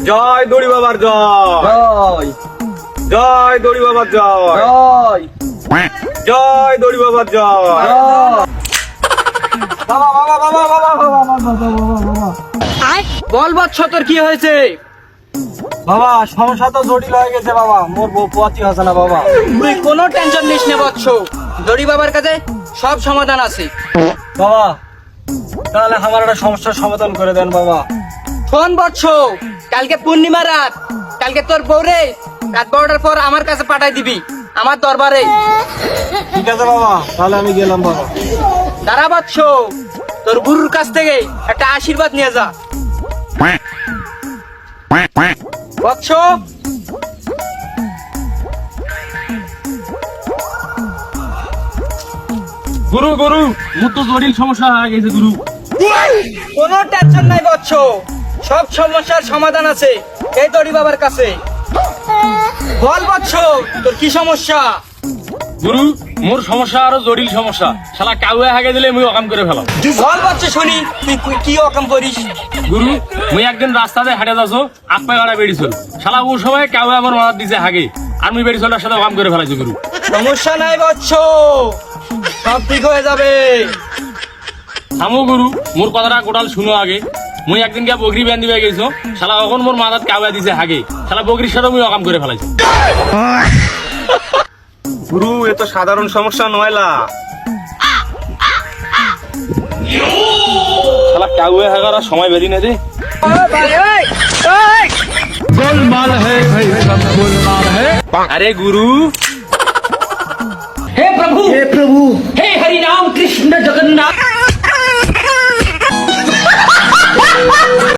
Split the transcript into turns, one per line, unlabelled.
জয় দড়ি বাবার জয়,
জয়
জয় দড়ি বাবার জয়,
জয়
জয় দড়ি বাবার জয়।
বাবা বাবা বাবা বাবা বাবা বাবা
বল বৎস তোর কি হয়েছে?
বাবা সমস্যা তো জটিল হয়ে গেছে বাবা, মোর বউ পোয়াতি হচ্ছে না বাবা।
তুই কোনো টেনশন নিস না বৎস, দড়ি বাবার কাছে সব সমাধান আছে।
বাবা তাহলে আমার একটা সমস্যার সমাধান করে দেন বাবা।
শোন বৎস, কালকে পূর্ণিমা রাত, কালকে তোর বউরে রাত 12টার পর আমার কাছে পাঠাই দিবি, আমার দরবারে।
ঠিক আছে বাবা, তাহলে আমি গেলাম বাবা।
দাঁড়া বৎস, তোর গুরুর কাছ থেকে একটা আশীর্বাদ নিয়ে যা। বৎস,
গুরু গুরু মোর তো জটিল সমস্যা হয়ে গেছে গুরু।
কোনো টেনশন নাই বৎস, সব সমস্যার সমাধান আছে এই দড়ি বাবার কাছে। বল বৎস, তোর কি সমস্যা?
গুরু মোর সমস্যা আরো জটিল সমস্যা, শালা কাউয়া হাগে দিলে মুই অকাম করে ফেলাম।
বল বৎস শুনি, তুই কি অকাম করিস?
গুরু মুই একদিন রাস্তাতে হাঁটে যাচ্ছ, আপা গাড়া বেরিয়েছিল, শালা ও সময় কাউয়া আমার মাথার দিছে হাগে, আর মুই বেরিয়েছিলার সাথে অকাম করে ফেলাইছি গুরু।
সমস্যা নাই বৎস, সব ঠিক হয়ে যাবে।
থামো গুরু, মোর কথাটা গোটাল শুনো আগে। মুই একদিন গিয়া বকরি ব্যান দিবে গেছো, শালা এখন মোর মাথাত কাউয়া দিছে হাগে, শালা বকরির সাথে মুই অকাম করে ফেলাইছি। গুরু এ তো সাধারণ সমস্যা নয়লা, শালা কাউয়া হাগার সময় বেরি না দে।
গোলমাল হে ভাই সব গোলমাল হে।
আরে গুরু
हे प्रभु हे हरि राम कृष्ण जगन्नाथ।